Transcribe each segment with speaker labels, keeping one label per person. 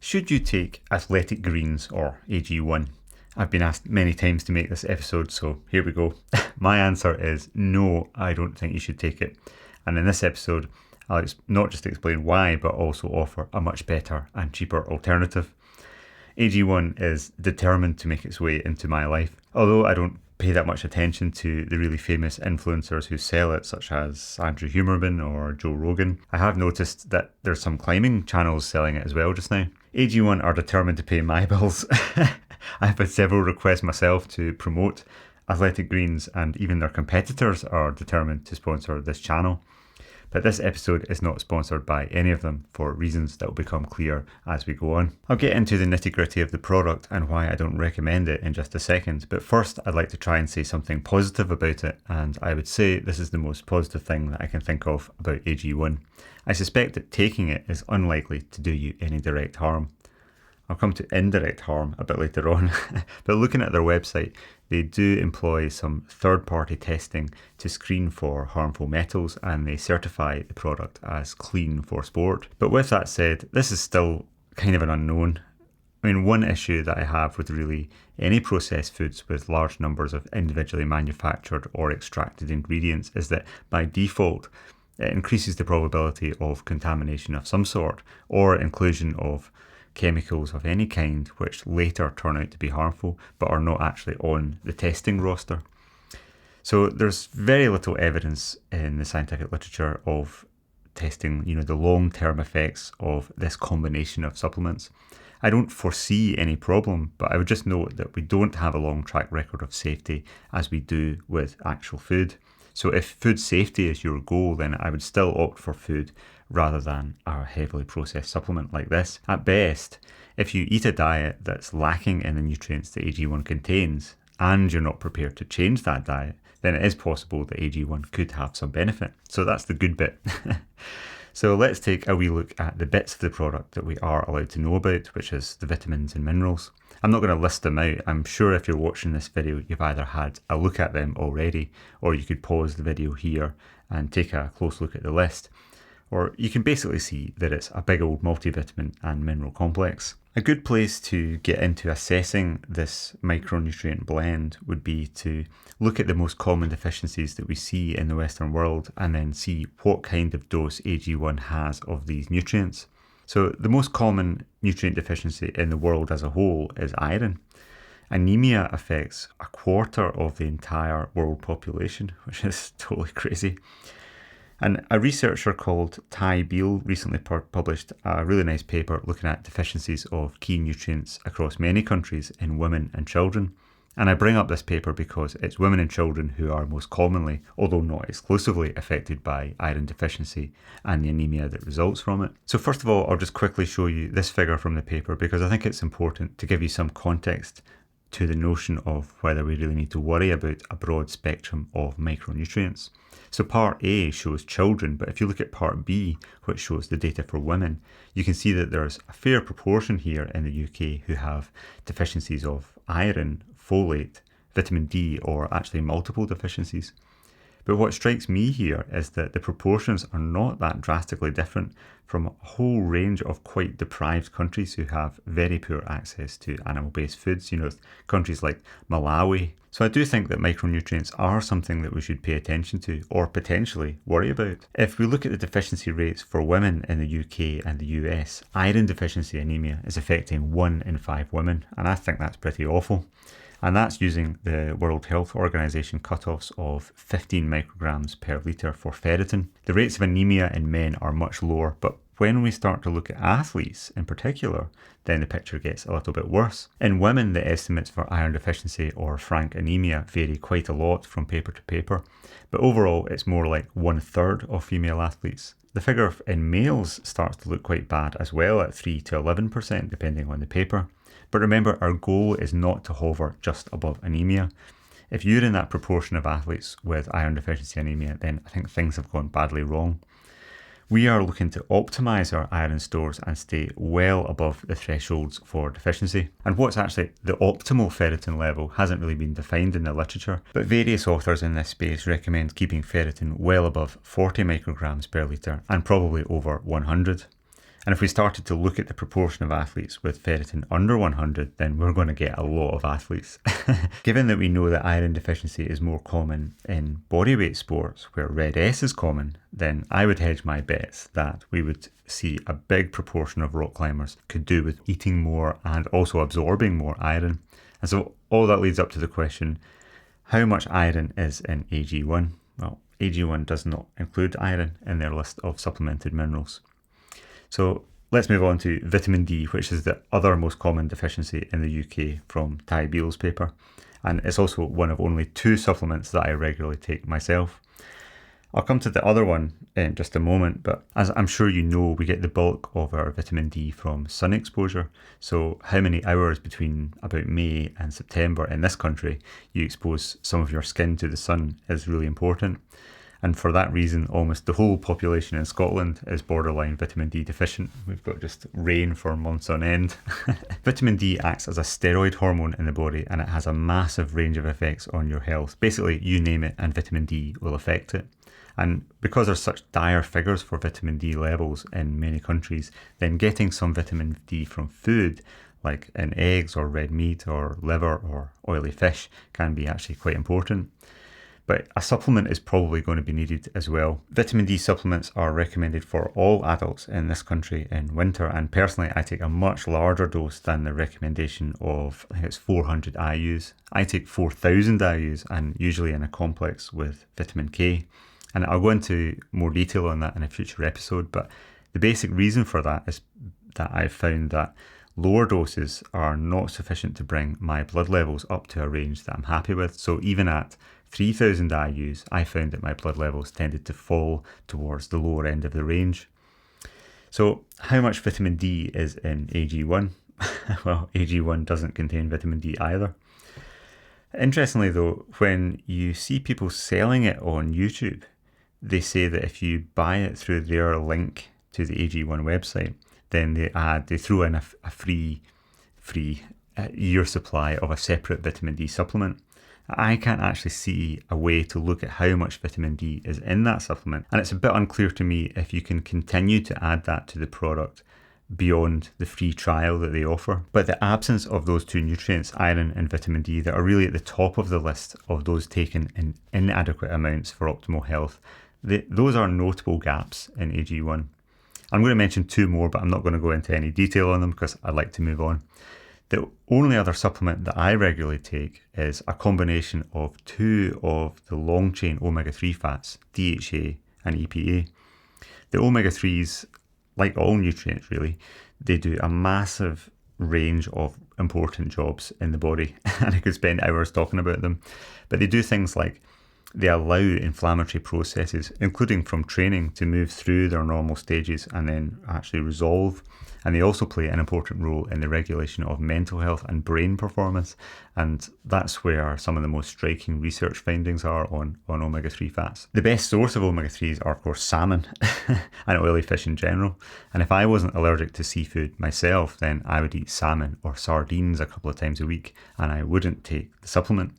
Speaker 1: Should you take athletic greens or AG1? I've been asked many times to make this episode, so here we go. My answer is no, I don't think you should take it. And in this episode, I'll not just explain why, but also offer a much better and cheaper alternative. AG1 is determined to make its way into my life. Although I don't pay that much attention to the really famous influencers who sell it, such as Andrew Huberman or Joe Rogan, I have noticed that there's some climbing channels selling it as well just now. AG1 are determined to pay my bills. I've had several requests myself to promote Athletic Greens, and even their competitors are determined to sponsor this channel. But this episode is not sponsored by any of them for reasons that will become clear as we go on. I'll get into the nitty gritty of the product and why I don't recommend it in just a second, but first I'd like to try and say something positive about it, and I would say this is the most positive thing that I can think of about AG1. I suspect that taking it is unlikely to do you any direct harm. I'll come to indirect harm a bit later on, but looking at their website, they do employ some third-party testing to screen for harmful metals, and they certify the product as clean for sport. But with that said, this is still kind of an unknown. I mean, one issue that I have with really any processed foods with large numbers of individually manufactured or extracted ingredients is that by default, it increases the probability of contamination of some sort or inclusion of chemicals of any kind which later turn out to be harmful but are not actually on the testing roster. So there's very little evidence in the scientific literature of testing, the long-term effects of this combination of supplements. I don't foresee any problem, but I would just note that we don't have a long track record of safety as we do with actual food. So if food safety is your goal, then I would still opt for food rather than a heavily processed supplement like this. At best, if you eat a diet that's lacking in the nutrients that AG1 contains, and you're not prepared to change that diet, then it is possible that AG1 could have some benefit. So that's the good bit. So let's take a wee look at the bits of the product that we are allowed to know about, which is the vitamins and minerals. I'm not going to list them out. I'm sure if you're watching this video, you've either had a look at them already, or you could pause the video here and take a close look at the list. Or you can basically see that it's a big old multivitamin and mineral complex. A good place to get into assessing this micronutrient blend would be to look at the most common deficiencies that we see in the Western world and then see what kind of dose AG1 has of these nutrients. So the most common nutrient deficiency in the world as a whole is iron. Anemia affects a quarter of the entire world population, which is totally crazy. And a researcher called Ty Beale recently published a really nice paper looking at deficiencies of key nutrients across many countries in women and children. And I bring up this paper because it's women and children who are most commonly, although not exclusively, affected by iron deficiency and the anemia that results from it. So first of all, I'll just quickly show you this figure from the paper because I think it's important to give you some context to the notion of whether we really need to worry about a broad spectrum of micronutrients. So part A shows children, but if you look at part B, which shows the data for women, you can see that there's a fair proportion here in the UK who have deficiencies of iron, folate, vitamin D, or actually multiple deficiencies. But what strikes me here is that the proportions are not that drastically different from a whole range of quite deprived countries who have very poor access to animal-based foods, countries like Malawi. So I do think that micronutrients are something that we should pay attention to or potentially worry about. If we look at the deficiency rates for women in the UK and the US, iron deficiency anemia is affecting 1 in 5 women, and I think that's pretty awful. And that's using the World Health Organization cutoffs of 15 micrograms per litre for ferritin. The rates of anemia in men are much lower, but when we start to look at athletes in particular, then the picture gets a little bit worse. In women, the estimates for iron deficiency or frank anemia vary quite a lot from paper to paper, but overall it's more like 1/3 of female athletes. The figure in males starts to look quite bad as well at 3 to 11% depending on the paper. But remember, our goal is not to hover just above anemia. If you're in that proportion of athletes with iron deficiency anemia, then I think things have gone badly wrong. We are looking to optimise our iron stores and stay well above the thresholds for deficiency. And what's actually the optimal ferritin level hasn't really been defined in the literature, but various authors in this space recommend keeping ferritin well above 40 micrograms per litre and probably over 100. And if we started to look at the proportion of athletes with ferritin under 100, then we're going to get a lot of athletes. Given that we know that iron deficiency is more common in bodyweight sports where red S is common, then I would hedge my bets that we would see a big proportion of rock climbers could do with eating more and also absorbing more iron. And so all that leads up to the question, how much iron is in AG1? Well, AG1 does not include iron in their list of supplemented minerals. So let's move on to vitamin D, which is the other most common deficiency in the UK from Ty Beale's paper. And it's also one of only 2 supplements that I regularly take myself. I'll come to the other one in just a moment, but as I'm sure you know, we get the bulk of our vitamin D from sun exposure. So how many hours between about May and September in this country you expose some of your skin to the sun is really important. And for that reason, almost the whole population in Scotland is borderline vitamin D deficient. We've got just rain for months on end. Vitamin D acts as a steroid hormone in the body, and it has a massive range of effects on your health. Basically, you name it and vitamin D will affect it. And because there's such dire figures for vitamin D levels in many countries, then getting some vitamin D from food, like in eggs or red meat or liver or oily fish, can be actually quite important. But a supplement is probably going to be needed as well. Vitamin D supplements are recommended for all adults in this country in winter, and personally I take a much larger dose than the recommendation of, I think it's 400 IUs. I take 4,000 IUs, and usually in a complex with vitamin K. And I'll go into more detail on that in a future episode, but the basic reason for that is that I've found that lower doses are not sufficient to bring my blood levels up to a range that I'm happy with. So even at 3,000 IUs, I found that my blood levels tended to fall towards the lower end of the range. So how much vitamin D is in AG1? Well, AG1 doesn't contain vitamin D either. Interestingly though, when you see people selling it on YouTube, they say that if you buy it through their link to the AG1 website, then they throw in a free year supply of a separate vitamin D supplement. I can't actually see a way to look at how much vitamin D is in that supplement, and it's a bit unclear to me if you can continue to add that to the product beyond the free trial that they offer. But the absence of those 2 nutrients, iron and vitamin D, that are really at the top of the list of those taken in inadequate amounts for optimal health, those are notable gaps in AG1. I'm going to mention 2 more, but I'm not going to go into any detail on them because I'd like to move on. The only other supplement that I regularly take is a combination of 2 of the long-chain omega-3 fats, DHA and EPA. The omega-3s, like all nutrients really, they do a massive range of important jobs in the body, and I could spend hours talking about them. But they do things like they allow inflammatory processes, including from training, to move through their normal stages and then actually resolve. And they also play an important role in the regulation of mental health and brain performance. And that's where some of the most striking research findings are on omega-3 fats. The best source of omega-3s are, of course, salmon and oily fish in general. And if I wasn't allergic to seafood myself, then I would eat salmon or sardines a couple of times a week, and I wouldn't take the supplement.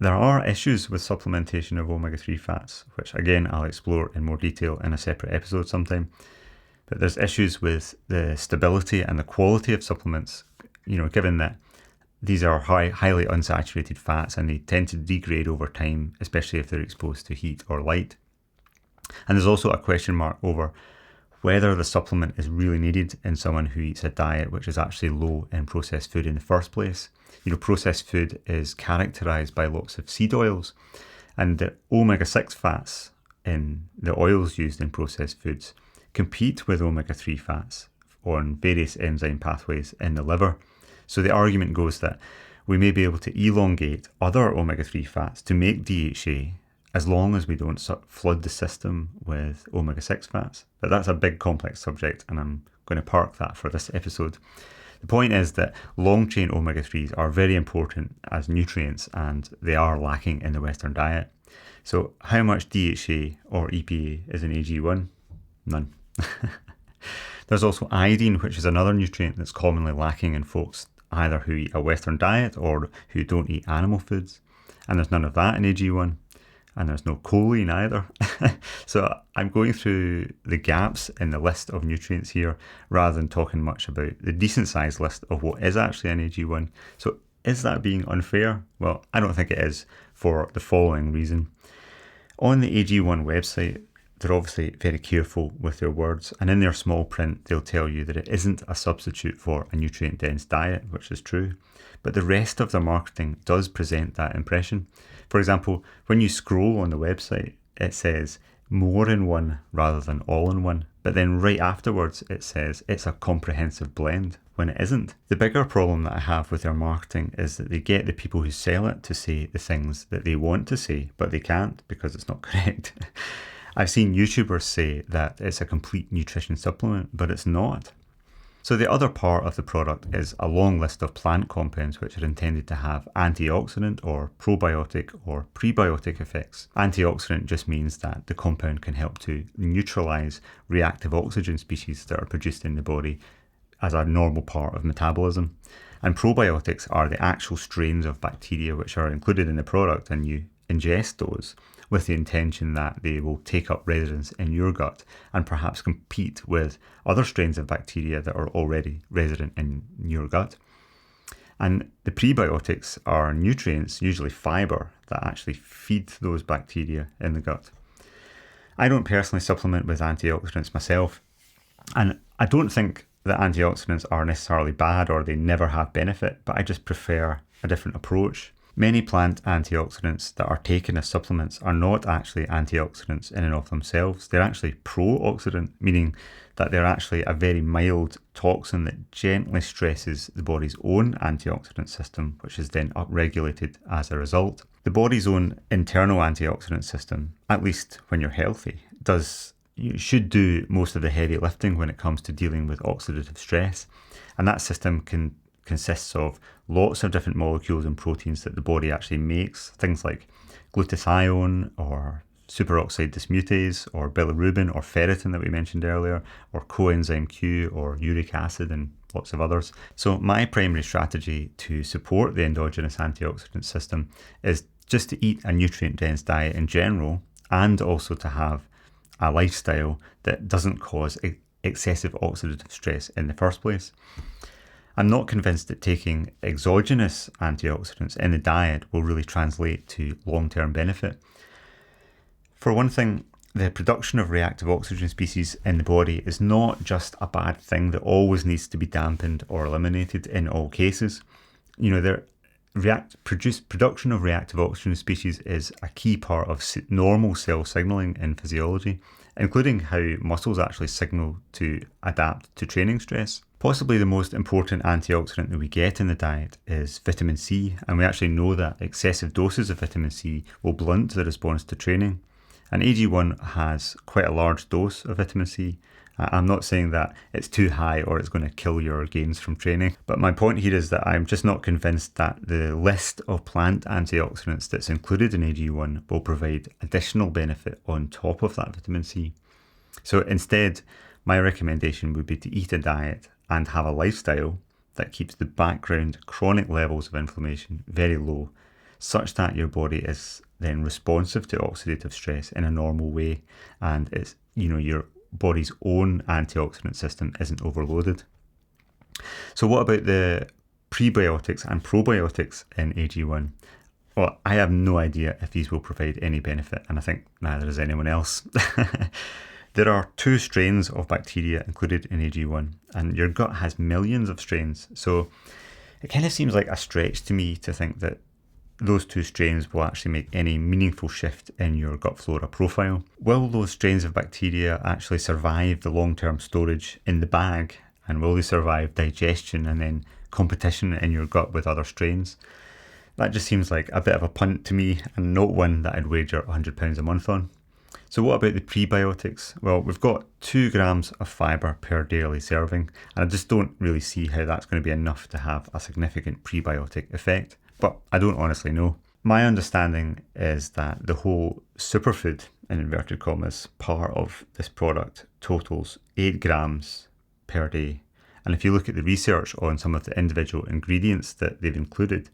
Speaker 1: There are issues with supplementation of omega-3 fats, which again I'll explore in more detail in a separate episode sometime. But there's issues with the stability and the quality of supplements, given that these are highly unsaturated fats and they tend to degrade over time, especially if they're exposed to heat or light. And there's also a question mark over whether the supplement is really needed in someone who eats a diet which is actually low in processed food in the first place. Processed food is characterized by lots of seed oils, and the omega-6 fats in the oils used in processed foods compete with omega-3 fats on various enzyme pathways in the liver. So the argument goes that we may be able to elongate other omega-3 fats to make DHA as long as we don't flood the system with omega-6 fats. But that's a big complex subject, and I'm going to park that for this episode. The point is that long-chain omega-3s are very important as nutrients, and they are lacking in the Western diet. So how much DHA or EPA is in AG1? None. There's also iodine, which is another nutrient that's commonly lacking in folks either who eat a Western diet or who don't eat animal foods. And there's none of that in AG1. and there's no choline either. So I'm going through the gaps in the list of nutrients here rather than talking much about the decent sized list of what is actually in AG1. So is that being unfair? Well, I don't think it is, for the following reason. On the AG1 website, they're obviously very careful with their words, and in their small print they'll tell you that it isn't a substitute for a nutrient dense diet, which is true, but the rest of their marketing does present that impression. For example, when you scroll on the website, it says more in one rather than all in one, but then right afterwards it says it's a comprehensive blend, when it isn't. The bigger problem that I have with their marketing is that they get the people who sell it to say the things that they want to say, but they can't because it's not correct. I've seen YouTubers say that it's a complete nutrition supplement, but it's not. So the other part of the product is a long list of plant compounds which are intended to have antioxidant or probiotic or prebiotic effects. Antioxidant just means that the compound can help to neutralize reactive oxygen species that are produced in the body as a normal part of metabolism. And probiotics are the actual strains of bacteria which are included in the product, and you ingest those with the intention that they will take up residence in your gut and perhaps compete with other strains of bacteria that are already resident in your gut. And the prebiotics are nutrients, usually fiber, that actually feed those bacteria in the gut. I don't personally supplement with antioxidants myself, and I don't think that antioxidants are necessarily bad or they never have benefit, but I just prefer a different approach. Many plant antioxidants that are taken as supplements are not actually antioxidants in and of themselves. They're actually pro-oxidant, meaning that they're actually a very mild toxin that gently stresses the body's own antioxidant system, which is then upregulated as a result. The body's own internal antioxidant system, at least when you're healthy, should do most of the heavy lifting when it comes to dealing with oxidative stress. And that system consists of lots of different molecules and proteins that the body actually makes, things like glutathione or superoxide dismutase or bilirubin or ferritin that we mentioned earlier, or coenzyme Q or uric acid, and lots of others. So my primary strategy to support the endogenous antioxidant system is just to eat a nutrient-dense diet in general, and also to have a lifestyle that doesn't cause excessive oxidative stress in the first place. I'm not convinced that taking exogenous antioxidants in the diet will really translate to long-term benefit. For one thing, the production of reactive oxygen species in the body is not just a bad thing that always needs to be dampened or eliminated in all cases. Production of reactive oxygen species is a key part of normal cell signaling in physiology, including how muscles actually signal to adapt to training stress. Possibly the most important antioxidant that we get in the diet is vitamin C, and we actually know that excessive doses of vitamin C will blunt the response to training. And AG1 has quite a large dose of vitamin C. I'm not saying that it's too high or it's going to kill your gains from training, but my point here is that I'm just not convinced that the list of plant antioxidants that's included in AG1 will provide additional benefit on top of that vitamin C. So instead, my recommendation would be to eat a diet and have a lifestyle that keeps the background chronic levels of inflammation very low, such that your body is then responsive to oxidative stress in a normal way, and it's, your body's own antioxidant system isn't overloaded. So what about the prebiotics and probiotics in AG1? Well, I have no idea if these will provide any benefit, and I think neither does anyone else. There are 2 strains of bacteria included in AG1, and your gut has millions of strains, so it kind of seems like a stretch to me to think that those 2 strains will actually make any meaningful shift in your gut flora profile. Will those strains of bacteria actually survive the long-term storage in the bag, and will they survive digestion and then competition in your gut with other strains? That just seems like a bit of a punt to me, and not one that I'd wager £100 a month on. So what about the prebiotics? Well, we've got 2 grams of fibre per daily serving, and I just don't really see how that's going to be enough to have a significant prebiotic effect, but I don't honestly know. My understanding is that the whole superfood, in inverted commas, part of this product totals 8 grams per day. And if you look at the research on some of the individual ingredients that they've included,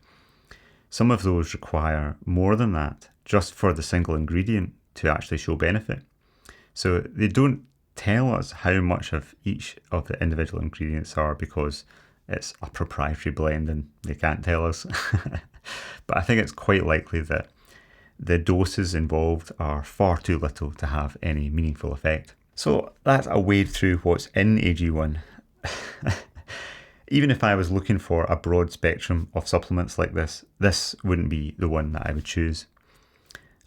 Speaker 1: some of those require more than that, just for the single ingredient to actually show benefit. So they don't tell us how much of each of the individual ingredients are because it's a proprietary blend and they can't tell us. But I think it's quite likely that the doses involved are far too little to have any meaningful effect. So that's a wade through what's in AG1. Even if I was looking for a broad spectrum of supplements like this wouldn't be the one that I would choose.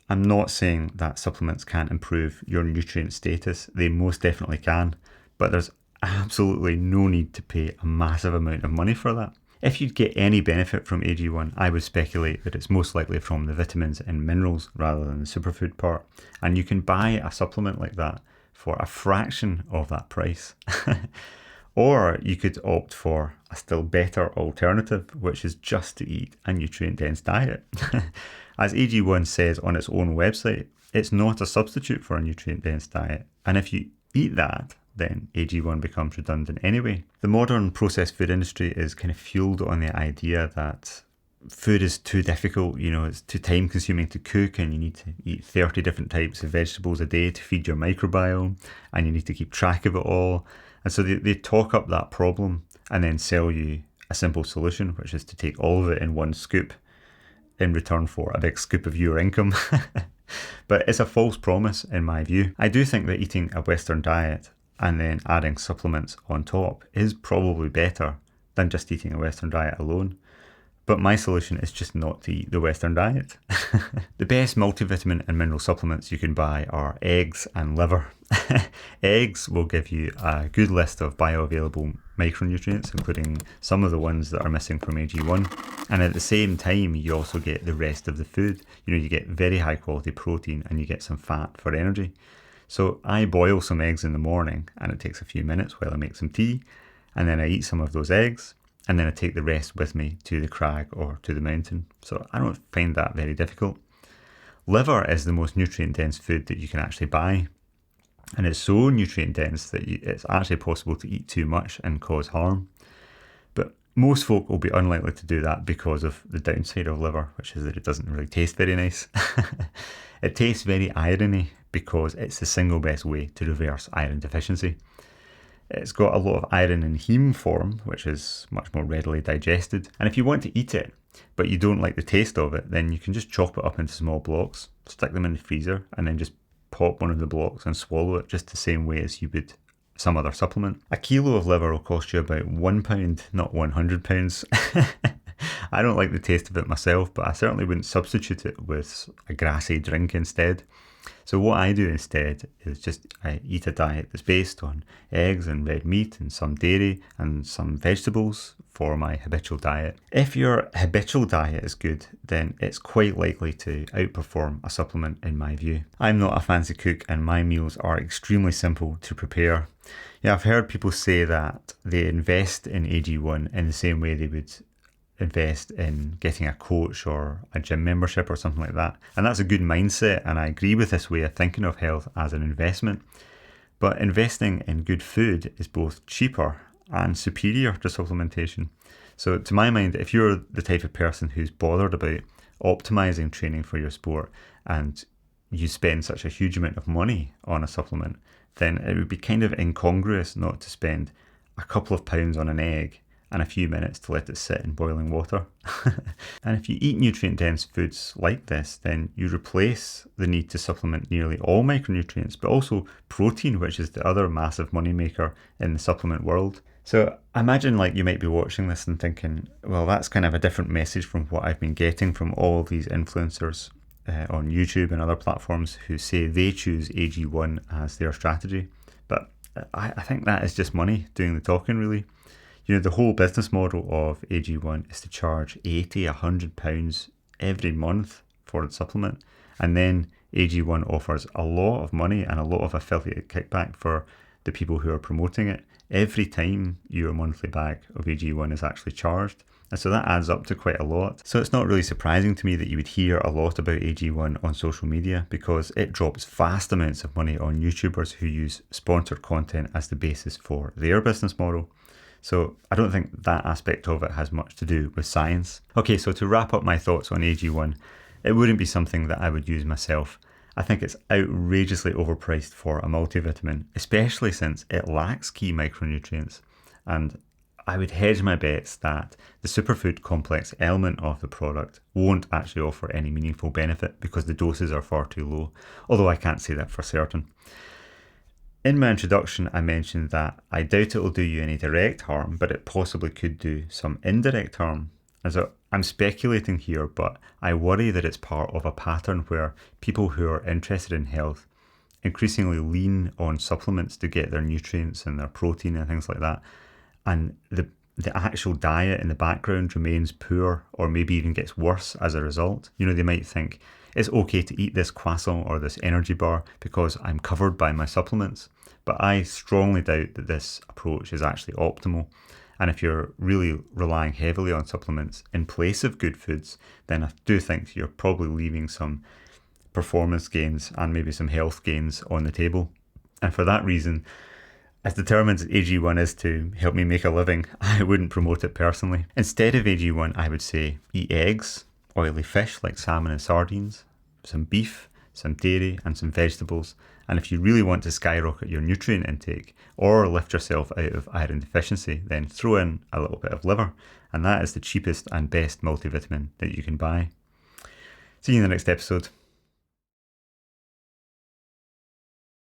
Speaker 1: I'm not saying that supplements can't improve your nutrient status. They most definitely can, but there's absolutely no need to pay a massive amount of money for that. If you'd get any benefit from AG1, I would speculate that it's most likely from the vitamins and minerals rather than the superfood part. And you can buy a supplement like that for a fraction of that price. Or you could opt for a still better alternative, which is just to eat a nutrient-dense diet. As AG1 says on its own website, it's not a substitute for a nutrient-dense diet. And if you eat that, then AG1 becomes redundant anyway. The modern processed food industry is kind of fueled on the idea that food is too difficult, it's too time consuming to cook, and you need to eat 30 different types of vegetables a day to feed your microbiome, and you need to keep track of it all. And so they talk up that problem and then sell you a simple solution, which is to take all of it in one scoop in return for a big scoop of your income. But it's a false promise in my view. I do think that eating a Western diet and then adding supplements on top is probably better than just eating a Western diet alone. But my solution is just not to eat the Western diet. The best multivitamin and mineral supplements you can buy are eggs and liver. Eggs will give you a good list of bioavailable micronutrients, including some of the ones that are missing from AG1. And at the same time, you also get the rest of the food. You get very high quality protein and you get some fat for energy. So I boil some eggs in the morning and it takes a few minutes while I make some tea. And then I eat some of those eggs. And then I take the rest with me to the crag or to the mountain. So I don't find that very difficult. Liver is the most nutrient-dense food that you can actually buy. And it's so nutrient-dense that it's actually possible to eat too much and cause harm. But most folk will be unlikely to do that because of the downside of liver, which is that it doesn't really taste very nice. It tastes very iodine because it's the single best way to reverse iron deficiency. It's got a lot of iron in heme form, which is much more readily digested. And if you want to eat it, but you don't like the taste of it, then you can just chop it up into small blocks, stick them in the freezer, and then just pop one of the blocks and swallow it just the same way as you would some other supplement. A kilo of liver will cost you about £1, not £100. I don't like the taste of it myself, but I certainly wouldn't substitute it with a grassy drink instead. So what I do instead is I eat a diet that's based on eggs and red meat and some dairy and some vegetables for my habitual diet. If your habitual diet is good, then it's quite likely to outperform a supplement in my view. I'm not a fancy cook and my meals are extremely simple to prepare. Yeah, I've heard people say that they invest in AG1 in the same way they would invest in getting a coach or a gym membership or something like that. And that's a good mindset, and I agree with this way of thinking of health as an investment. But investing in good food is both cheaper and superior to supplementation. So to my mind, if you're the type of person who's bothered about optimizing training for your sport and you spend such a huge amount of money on a supplement, then it would be kind of incongruous not to spend a couple of pounds on an egg and a few minutes to let it sit in boiling water. And if you eat nutrient-dense foods like this, then you replace the need to supplement nearly all micronutrients, but also protein, which is the other massive moneymaker in the supplement world. So imagine you might be watching this and thinking, well, that's kind of a different message from what I've been getting from all of these influencers on YouTube and other platforms who say they choose AG1 as their strategy. But I think that is just money doing the talking, really. The whole business model of AG1 is to charge £80, £100 every month for the supplement. And then AG1 offers a lot of money and a lot of affiliate kickback for the people who are promoting it every time your monthly bag of AG1 is actually charged. And so that adds up to quite a lot. So it's not really surprising to me that you would hear a lot about AG1 on social media, because it drops vast amounts of money on YouTubers who use sponsored content as the basis for their business model. So I don't think that aspect of it has much to do with science. Okay, so to wrap up my thoughts on AG1, it wouldn't be something that I would use myself. I think it's outrageously overpriced for a multivitamin, especially since it lacks key micronutrients. And I would hedge my bets that the superfood complex element of the product won't actually offer any meaningful benefit because the doses are far too low, although I can't say that for certain. In my introduction, I mentioned that I doubt it will do you any direct harm, but it possibly could do some indirect harm. I'm speculating here, but I worry that it's part of a pattern where people who are interested in health increasingly lean on supplements to get their nutrients and their protein and things like that. And the actual diet in the background remains poor or maybe even gets worse as a result. They might think it's okay to eat this croissant or this energy bar because I'm covered by my supplements. But I strongly doubt that this approach is actually optimal. And if you're really relying heavily on supplements in place of good foods, then I do think you're probably leaving some performance gains and maybe some health gains on the table. And for that reason, as determined as AG1 is to help me make a living, I wouldn't promote it personally. Instead of AG1, I would say eat eggs, oily fish like salmon and sardines, some beef, some dairy and some vegetables. And if you really want to skyrocket your nutrient intake or lift yourself out of iron deficiency, then throw in a little bit of liver. And that is the cheapest and best multivitamin that you can buy. See you in the next episode.